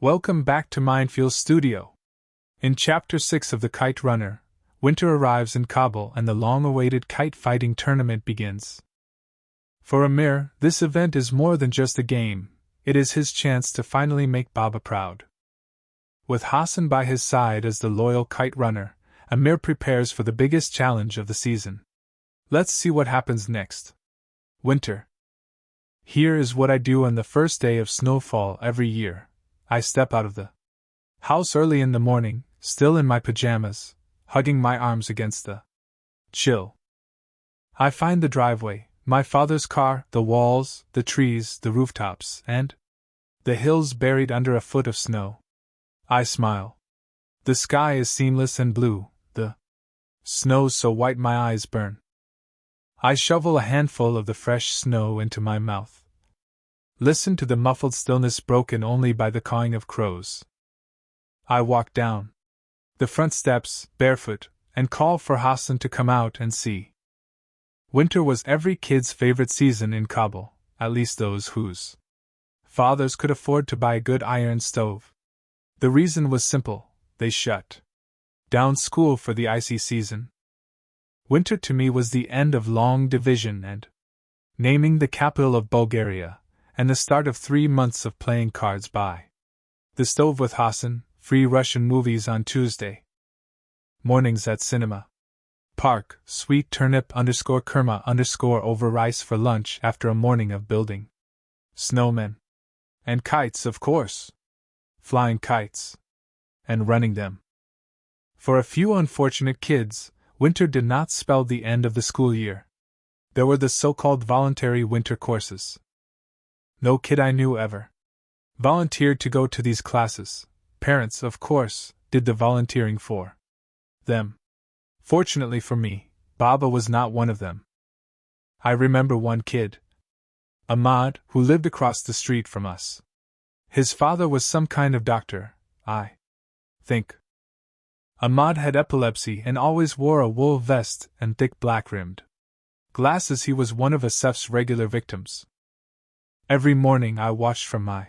Welcome back to Mindfuel Studio. In Chapter 6 of the Kite Runner, winter arrives in Kabul and the long-awaited kite-fighting tournament begins. For Amir, this event is more than just a game, it is his chance to finally make Baba proud. With Hassan by his side as the loyal kite runner, Amir prepares for the biggest challenge of the season. Let's see what happens next. Winter. Here is what I do on the first day of snowfall every year. I step out of the house early in the morning, still in my pajamas, hugging my arms against the chill. I find the driveway, my father's car, the walls, the trees, the rooftops, and the hills buried under a foot of snow. I smile. The sky is seamless and blue, the snow so white my eyes burn. I shovel a handful of the fresh snow into my mouth. Listen to the muffled stillness broken only by the cawing of crows. I walk down the front steps, barefoot, and call for Hassan to come out and see. Winter was every kid's favorite season in Kabul, at least those whose fathers could afford to buy a good iron stove. The reason was simple: they shut down school for the icy season. Winter to me was the end of long division and naming the capital of Bulgaria, and the start of 3 months of playing cards by the stove with Hassan, free Russian movies on Tuesday mornings at cinema park, sweet turnip _kurma over rice for lunch after a morning of building snowmen. And kites, of course. Flying kites. And running them. For a few unfortunate kids, winter did not spell the end of the school year. There were the so-called voluntary winter courses. No kid I knew ever volunteered to go to these classes. Parents, of course, did the volunteering for them. Fortunately for me, Baba was not one of them. I remember one kid, Ahmad, who lived across the street from us. His father was some kind of doctor, I think. Ahmad had epilepsy and always wore a wool vest and thick black-rimmed glasses. He was one of Asef's regular victims. Every morning I watched from my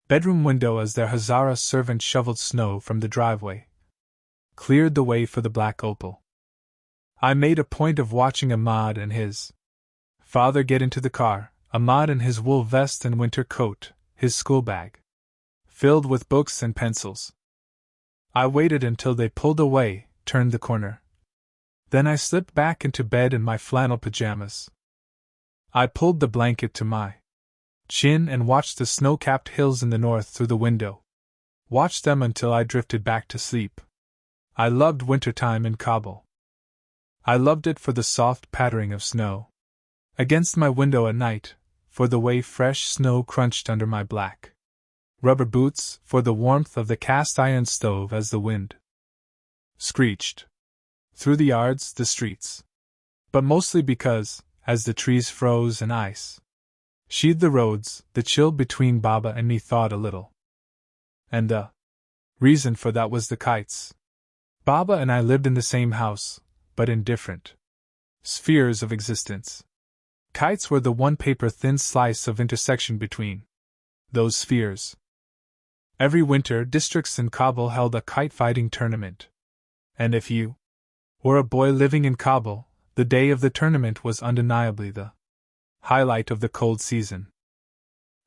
bedroom window as their Hazara servant shoveled snow from the driveway, cleared the way for the black opal. I made a point of watching Ahmad and his father get into the car, Ahmad in his wool vest and winter coat, his school bag filled with books and pencils. I waited until they pulled away, turned the corner. Then I slipped back into bed in my flannel pajamas. I pulled the blanket to my chin and watched the snow-capped hills in the north through the window. Watched them until I drifted back to sleep. I loved wintertime in Kabul. I loved it for the soft pattering of snow against my window at night, for the way fresh snow crunched under my black rubber boots, for the warmth of the cast-iron stove as the wind screeched through the yards, the streets. But mostly because, as the trees froze and ice sheathed the roads, the chill between Baba and me thawed a little. And the reason for that was the kites. Baba and I lived in the same house, but in different spheres of existence. Kites were the one paper-thin slice of intersection between those spheres. Every winter, districts in Kabul held a kite-fighting tournament. And if you were a boy living in Kabul, the day of the tournament was undeniably the highlight of the cold season.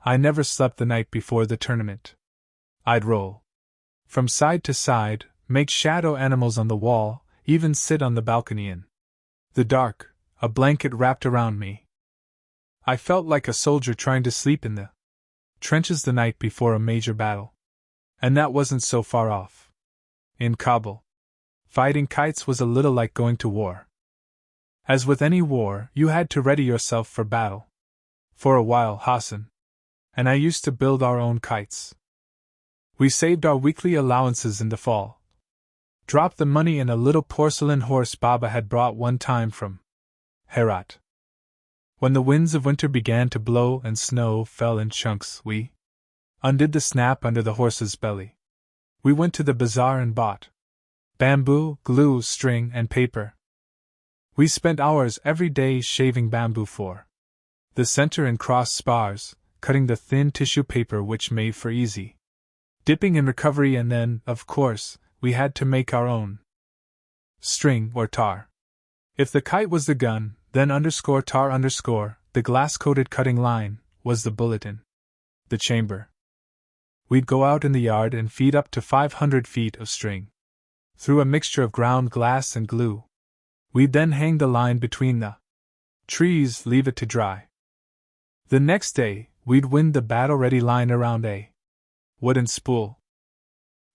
I never slept the night before the tournament. I'd roll from side to side, make shadow animals on the wall, even sit on the balcony in the dark, a blanket wrapped around me. I felt like a soldier trying to sleep in the trenches the night before a major battle. And that wasn't so far off. In Kabul, fighting kites was a little like going to war. As with any war, you had to ready yourself for battle. For a while, Hassan and I used to build our own kites. We saved our weekly allowances in the fall, dropped the money in a little porcelain horse Baba had brought one time from Herat. When the winds of winter began to blow and snow fell in chunks, we undid the snap under the horse's belly. We went to the bazaar and bought bamboo, glue, string, and paper. We spent hours every day shaving bamboo for the center and cross spars, cutting the thin tissue paper which made for easy dipping in recovery, and then, of course, we had to make our own string or tar. If the kite was the gun, then _tar_, the glass-coated cutting line, was the bullet in the chamber. We'd go out in the yard and feed up to 500 feet of string through a mixture of ground glass and glue. We'd then hang the line between the trees, leave it to dry. The next day, we'd wind the battle-ready line around a wooden spool.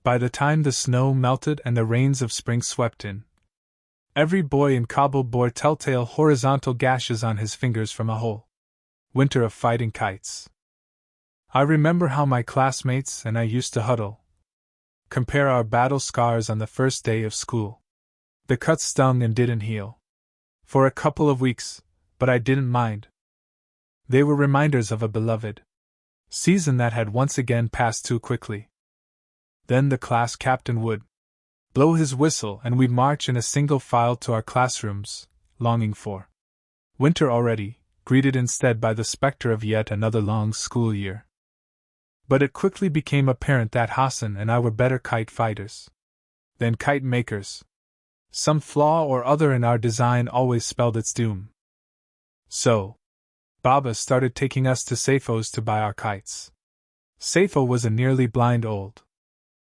By the time the snow melted and the rains of spring swept in, every boy in Kabul bore telltale horizontal gashes on his fingers from a whole winter of fighting kites. I remember how my classmates and I used to huddle, compare our battle scars on the first day of school. The cuts stung and didn't heal for a couple of weeks, but I didn't mind. They were reminders of a beloved season that had once again passed too quickly. Then the class captain would blow his whistle and we'd march in a single file to our classrooms, longing for winter already, greeted instead by the specter of yet another long school year. But it quickly became apparent that Hassan and I were better kite fighters than kite makers. Some flaw or other in our design always spelled its doom. So, Baba started taking us to Saifo's to buy our kites. Saifo was a nearly blind old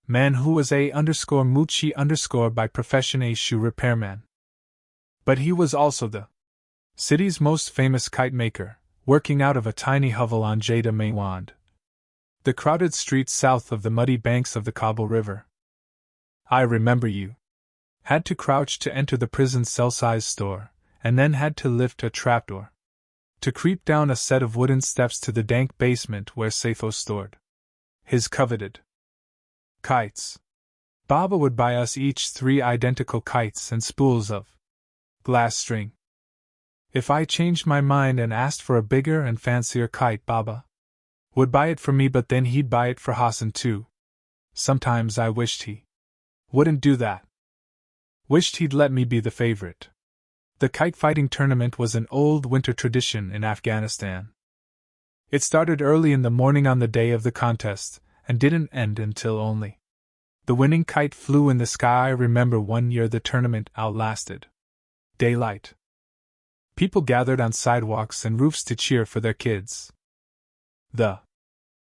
man who was _Muchi_ by profession a shoe repairman. But he was also the city's most famous kite maker, working out of a tiny hovel on Jada Maywand, the crowded streets south of the muddy banks of the Kabul River. I remember you had to crouch to enter the prison cell-sized store, and then had to lift a trapdoor to creep down a set of wooden steps to the dank basement where Saifo stored his coveted kites. Baba would buy us each 3 identical kites and spools of glass string. If I changed my mind and asked for a bigger and fancier kite, Baba would buy it for me, but then he'd buy it for Hassan too. Sometimes I wished he wouldn't do that. Wished he'd let me be the favorite. The kite-fighting tournament was an old winter tradition in Afghanistan. It started early in the morning on the day of the contest, and didn't end until only the winning kite flew in the sky. I remember one year the tournament outlasted daylight. People gathered on sidewalks and roofs to cheer for their kids. The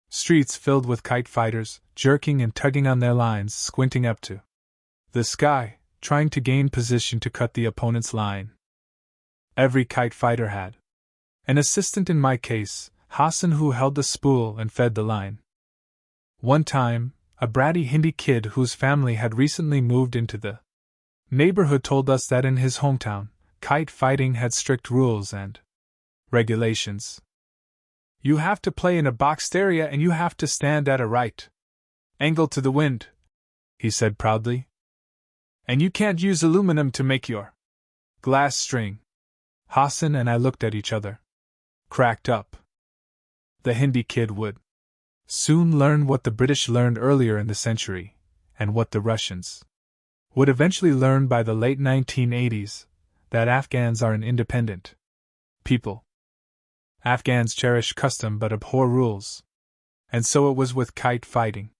streets filled with kite fighters, jerking and tugging on their lines, squinting up to the sky, trying to gain position to cut the opponent's line. Every kite fighter had an assistant, in my case, Hassan, who held the spool and fed the line. One time, a bratty Hindi kid whose family had recently moved into the neighborhood told us that in his hometown, kite fighting had strict rules and regulations. You have to play in a boxed area and you have to stand at a right angle to the wind, he said proudly. And you can't use aluminum to make your glass string. Hassan and I looked at each other, cracked up. The Hindi kid would soon learn what the British learned earlier in the century, and what the Russians would eventually learn by the late 1980s, that Afghans are an independent people. Afghans cherish custom but abhor rules. And so it was with kite fighting.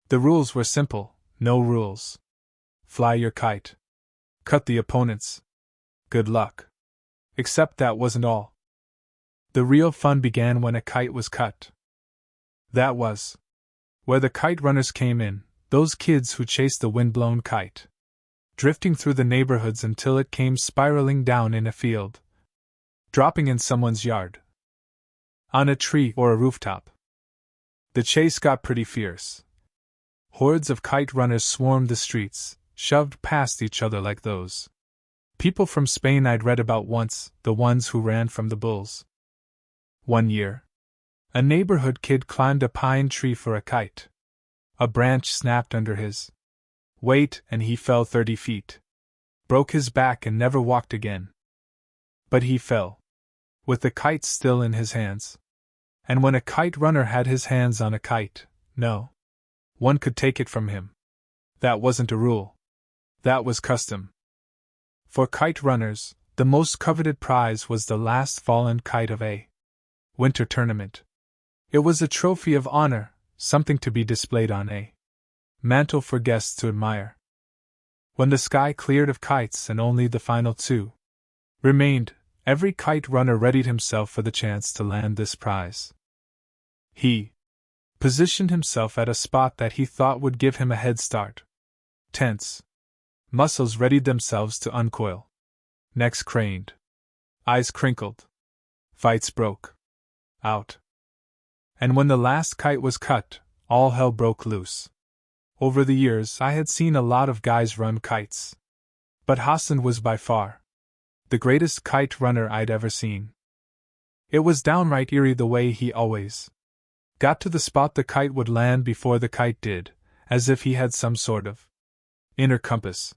The rules were simple: no rules. Fly your kite. Cut the opponents. Good luck. Except that wasn't all. The real fun began when a kite was cut. That was where the kite runners came in, those kids who chased the wind-blown kite, drifting through the neighborhoods until it came spiraling down in a field, dropping in someone's yard, on a tree or a rooftop. The chase got pretty fierce. Hordes of kite runners swarmed the streets, shoved past each other like those people from Spain I'd read about once, the ones who ran from the bulls. One year, a neighborhood kid climbed a pine tree for a kite. A branch snapped under his weight and he fell 30 feet. Broke his back and never walked again. But he fell, with the kite still in his hands. And when a kite runner had his hands on a kite, no one could take it from him. That wasn't a rule. That was custom. For kite runners, the most coveted prize was the last fallen kite of a winter tournament. It was a trophy of honor, something to be displayed on a mantle for guests to admire. When the sky cleared of kites and only the final two remained, every kite runner readied himself for the chance to land this prize. He positioned himself at a spot that he thought would give him a head start. Tense muscles readied themselves to uncoil. Necks craned. Eyes crinkled. Fights broke out. And when the last kite was cut, all hell broke loose. Over the years, I had seen a lot of guys run kites. But Hassan was by far the greatest kite runner I'd ever seen. It was downright eerie the way he always got to the spot the kite would land before the kite did, as if he had some sort of inner compass.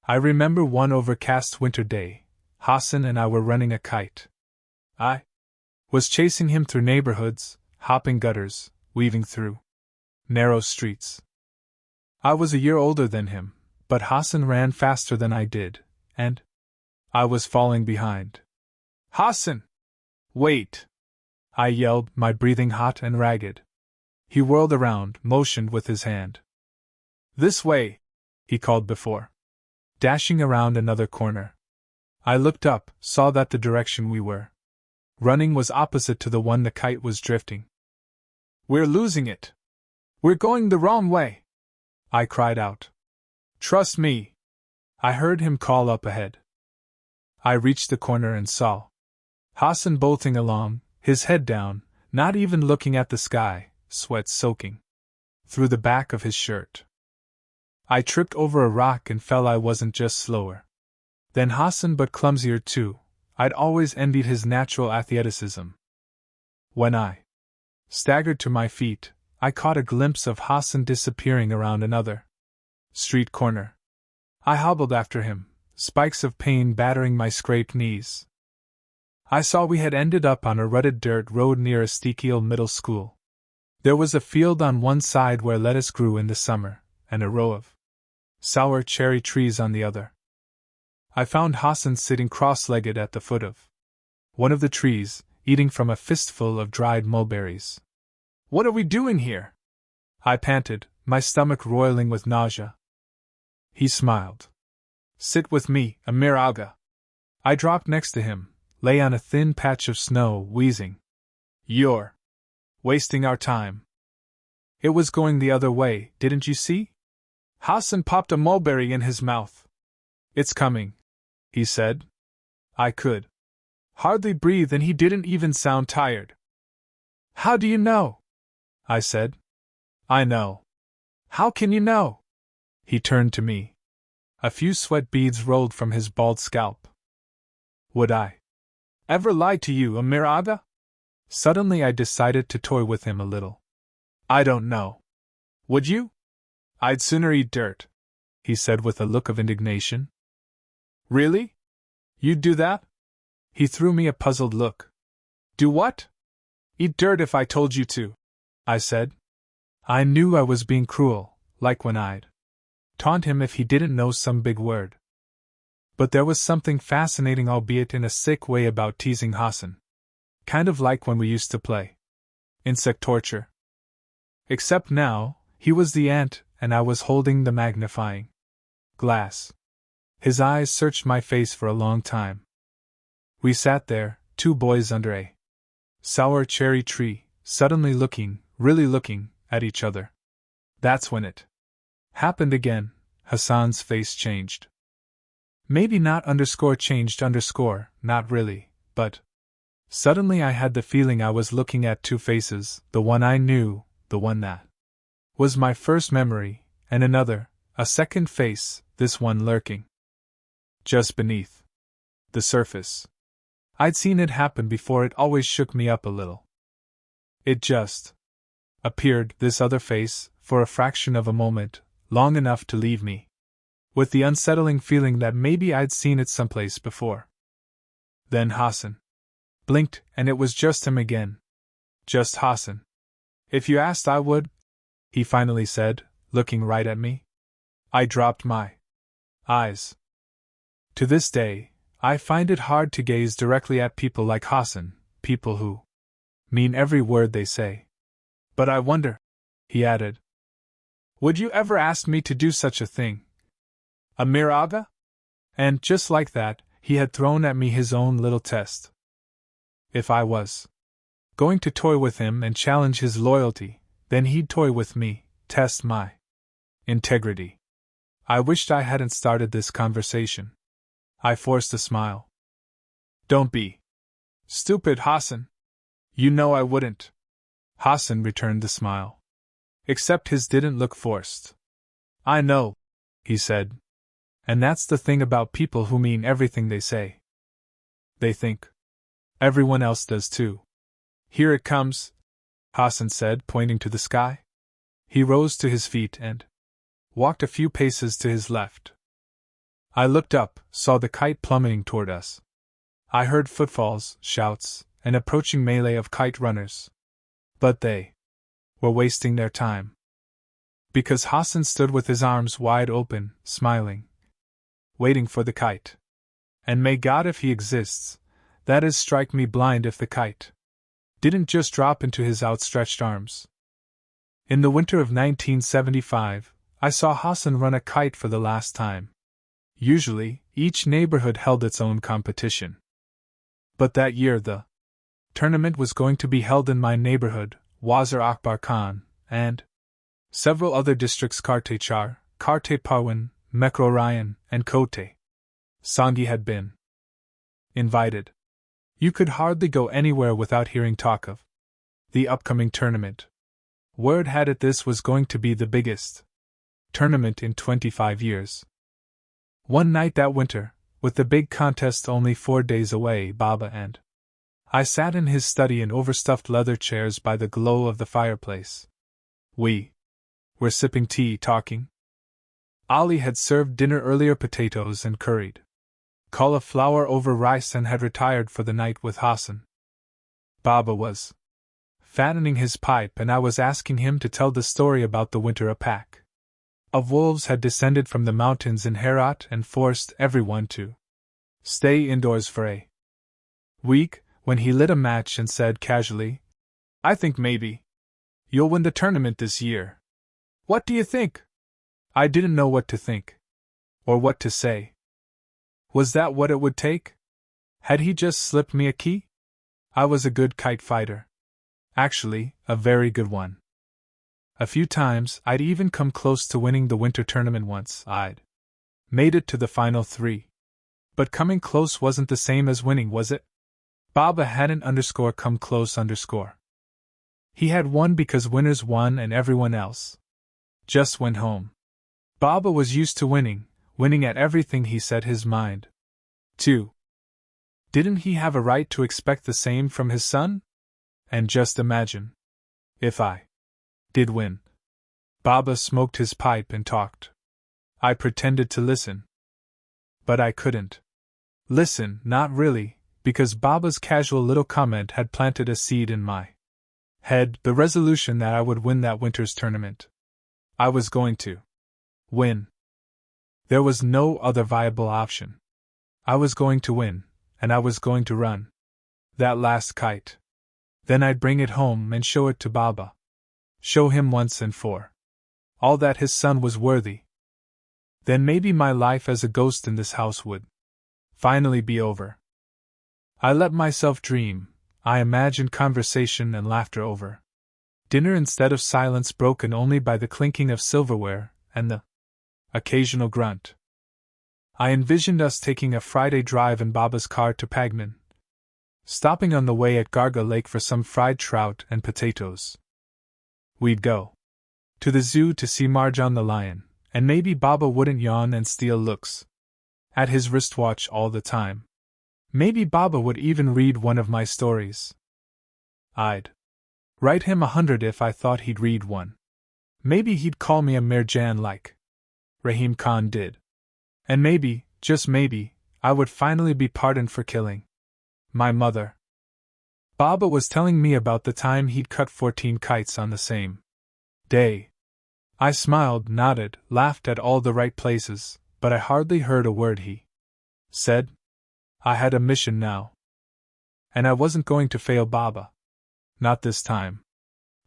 I remember one overcast winter day, Hassan and I were running a kite. I was chasing him through neighborhoods, hopping gutters, weaving through narrow streets. I was a year older than him, but Hassan ran faster than I did, and I was falling behind. "Hassan! Wait!" I yelled, my breathing hot and ragged. He whirled around, motioned with his hand. "This way!" he called before dashing around another corner. I looked up, saw that the direction we were running was opposite to the one the kite was drifting. "We're losing it! We're going the wrong way!" I cried out. "Trust me!" I heard him call up ahead. I reached the corner and saw Hassan bolting along, his head down, not even looking at the sky, sweat soaking through the back of his shirt. I tripped over a rock and fell. I wasn't just slower than Hassan but clumsier too. I'd always envied his natural athleticism. When I staggered to my feet, I caught a glimpse of Hassan disappearing around another street corner. I hobbled after him, spikes of pain battering my scraped knees. I saw we had ended up on a rutted dirt road near Estiquiel Middle School. There was a field on one side where lettuce grew in the summer, and a row of sour cherry trees on the other. I found Hassan sitting cross-legged at the foot of one of the trees, eating from a fistful of dried mulberries. "What are we doing here?" I panted, my stomach roiling with nausea. He smiled. "Sit with me, Amir Aga." I dropped next to him, lay on a thin patch of snow, wheezing. "You're wasting our time." "It was going the other way, didn't you see?" Hassan popped a mulberry in his mouth. "It's coming," he said. I could hardly breathe and he didn't even sound tired. "How do you know?" I said. "I know." "How can you know?" He turned to me. A few sweat beads rolled from his bald scalp. "Would I ever lie to you, Amir Aga?" Suddenly I decided to toy with him a little. "I don't know. Would you?" "I'd sooner eat dirt," he said with a look of indignation. "Really? You'd do that?" He threw me a puzzled look. "Do what?" "Eat dirt if I told you to," I said. I knew I was being cruel, like when I'd taunt him if he didn't know some big word. But there was something fascinating, albeit in a sick way, about teasing Hassan. Kind of like when we used to play insect torture. Except now, he was the ant and I was holding the magnifying glass. His eyes searched my face for a long time. We sat there, two boys under a sour cherry tree, suddenly looking, really looking, at each other. That's when it happened again. Hassan's face changed. Maybe not changed, not really, but suddenly I had the feeling I was looking at two faces, the one I knew, the one that was my first memory, and another, a second face, this one lurking just beneath the surface. I'd seen it happen before. It always shook me up a little. It just appeared, this other face, for a fraction of a moment, long enough to leave me with the unsettling feeling that maybe I'd seen it someplace before. Then Hassan blinked, and it was just him again. Just Hassan. "If you asked, I would," he finally said, looking right at me. I dropped my eyes. To this day, I find it hard to gaze directly at people like Hassan, people who mean every word they say. But I wonder, he added, Would you ever ask me to do such a thing? Amir Aga? And, just like that, he had thrown at me his own little test. If I was going to toy with him and challenge his loyalty, then he'd toy with me, test my integrity. I wished I hadn't started this conversation. I forced a smile. Don't be stupid, Hassan. You know I wouldn't. Hassan returned the smile. Except his didn't look forced. I know, he said. And that's the thing about people who mean everything they say. They think everyone else does too. Here it comes, Hassan said, pointing to the sky. He rose to his feet and walked a few paces to his left. I looked up, saw the kite plummeting toward us. I heard footfalls, shouts, an approaching melee of kite runners. But they were wasting their time. Because Hassan stood with his arms wide open, smiling, waiting for the kite. And may God, if he exists, that is, strike me blind if the kite didn't just drop into his outstretched arms. In the winter of 1975, I saw Hassan run a kite for the last time. Usually, each neighborhood held its own competition. But that year the tournament was going to be held in my neighborhood, Wazir Akbar Khan, and several other districts, Karte Char, Karte Parwan, Mekro Ryan, and Kote Sangi had been invited. You could hardly go anywhere without hearing talk of the upcoming tournament. Word had it this was going to be the biggest tournament in 25 years. One night that winter, with the big contest only 4 days away, Baba and I sat in his study in overstuffed leather chairs by the glow of the fireplace. We were sipping tea, talking. Ali had served dinner earlier, potatoes and curried cauliflower over rice, and had retired for the night with Hassan. Baba was fattening his pipe, and I was asking him to tell the story about the winter a pack of wolves had descended from the mountains in Herat and forced everyone to stay indoors for a week, when he lit a match and said casually, I think maybe you'll win the tournament this year. What do you think? I didn't know what to think. Or what to say. Was that what it would take? Had he just slipped me a key? I was a good kite fighter. Actually, a very good one. A few times, I'd even come close to winning the winter tournament once. I'd made it to the final 3. But coming close wasn't the same as winning, was it? Baba hadn't come close. He had won because winners won and everyone else just went home. Baba was used to winning at everything he set his mind to. Didn't he have a right to expect the same from his son? And just imagine if I did win. Baba smoked his pipe and talked. I pretended to listen. But I couldn't listen, not really, because Baba's casual little comment had planted a seed in my head, the resolution that I would win that winter's tournament. I was going to win. There was no other viable option. I was going to win, and I was going to run that last kite. Then I'd bring it home and show it to Baba. Show him once and for all that his son was worthy. Then maybe my life as a ghost in this house would finally be over. I let myself dream. I imagined conversation and laughter over dinner instead of silence broken only by the clinking of silverware and the occasional grunt. I envisioned us taking a Friday drive in Baba's car to Pagman, stopping on the way at Garga Lake for some fried trout and potatoes. We'd go to the zoo to see Marjan the lion, and maybe Baba wouldn't yawn and steal looks at his wristwatch all the time. Maybe Baba would even read one of my stories. I'd write him 100 if I thought he'd read one. Maybe he'd call me a Mirjan like Rahim Khan did. And maybe, just maybe, I would finally be pardoned for killing my mother. Baba was telling me about the time he'd cut 14 kites on the same day. I smiled, nodded, laughed at all the right places, but I hardly heard a word he said. I had a mission now. And I wasn't going to fail Baba. Not this time.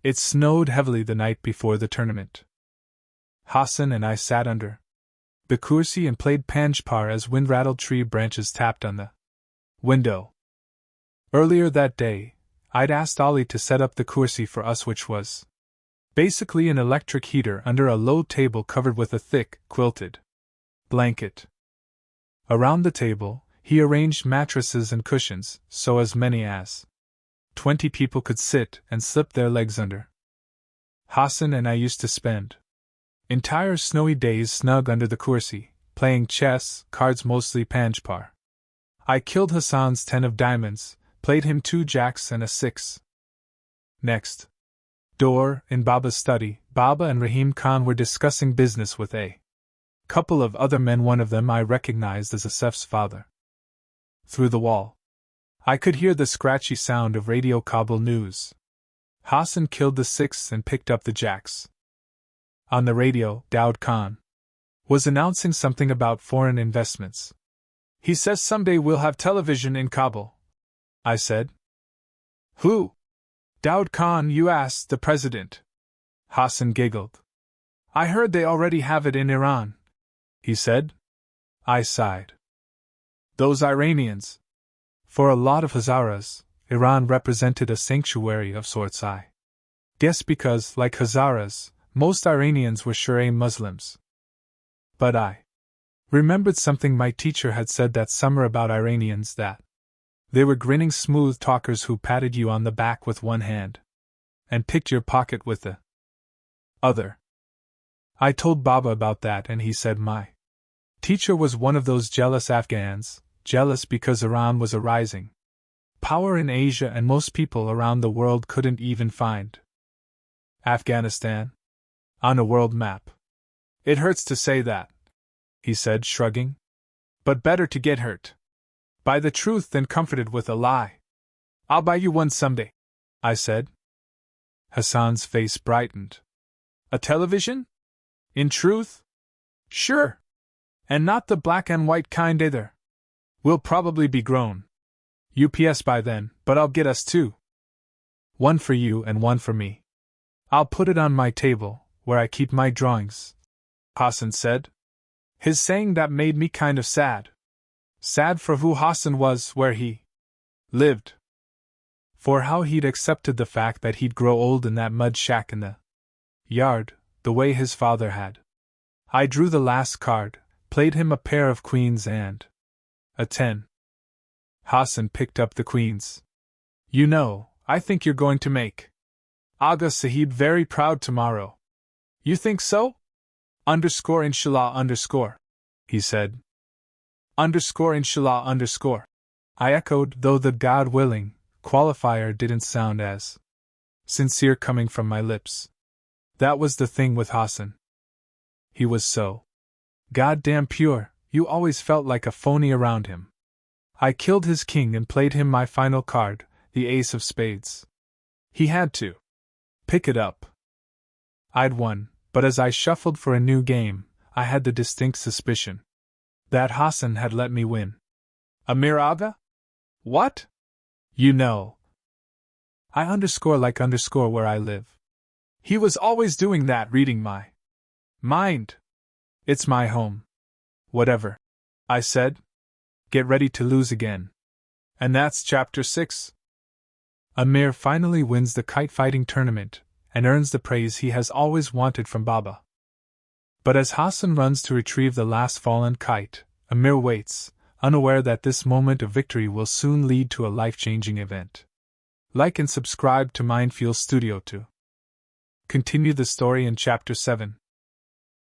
It snowed heavily the night before the tournament. Hassan and I sat under the kursi and played panjpar as wind-rattled tree branches tapped on the window. Earlier that day, I'd asked Ali to set up the kursi for us, which was basically an electric heater under a low table covered with a thick, quilted blanket. Around the table, he arranged mattresses and cushions, so as many as 20 people could sit and slip their legs under. Hassan and I used to spend entire snowy days snug under the kursi, playing chess, cards, mostly panjpar. I killed Hassan's 10 of diamonds, played him 2 jacks and a 6. Next door, in Baba's study, Baba and Rahim Khan were discussing business with a couple of other men, one of them I recognized as Asef's father. Through the wall, I could hear the scratchy sound of Radio Kabul news. Hassan killed the 6 and picked up the jacks. On the radio, Daud Khan was announcing something about foreign investments. He says someday we'll have television in Kabul, I said. Who? Daud Khan, you asked the president. Hassan giggled. I heard they already have it in Iran, he said. I sighed. Those Iranians. For a lot of Hazaras, Iran represented a sanctuary of sorts, I guess, because, like Hazaras, most Iranians were Shia Muslims. But I remembered something my teacher had said that summer about Iranians, that they were grinning smooth talkers who patted you on the back with one hand and picked your pocket with the other. I told Baba about that, and he said my teacher was one of those jealous Afghans, jealous because Iran was a rising power in Asia and most people around the world couldn't even find Afghanistan on a world map. It hurts to say that, he said, shrugging. But better to get hurt by the truth than comforted with a lie. I'll buy you one someday, I said. Hassan's face brightened. A television? In truth? Sure. And not the black and white kind either. We'll probably be grown UPS by then, but I'll get us 2. One for you and one for me. I'll put it on my table, where I keep my drawings, Hassan said. His saying that made me kind of sad. Sad for who Hassan was, where he lived. For how he'd accepted the fact that he'd grow old in that mud shack in the yard, the way his father had. I drew the last card, played him a pair of queens and a 10. Hassan picked up the queens. You know, I think you're going to make Aga Sahib very proud tomorrow. You think so? _inshallah_, he said. _inshallah_. I echoed, though the God willing qualifier didn't sound as sincere coming from my lips. That was the thing with Hassan. He was so goddamn pure, you always felt like a phony around him. I killed his king and played him my final card, the ace of spades. He had to pick it up. I'd won, but as I shuffled for a new game, I had the distinct suspicion that Hassan had let me win. Amir Aga? What? You know. I _ where I live. He was always doing that, reading my mind. It's my home. Whatever, I said. Get ready to lose again. And that's chapter 6. Amir finally wins the kite-fighting tournament and earns the praise he has always wanted from Baba. But as Hassan runs to retrieve the last fallen kite, Amir waits, unaware that this moment of victory will soon lead to a life-changing event. Like and subscribe to Mindfuel Studio to continue the story in chapter 7.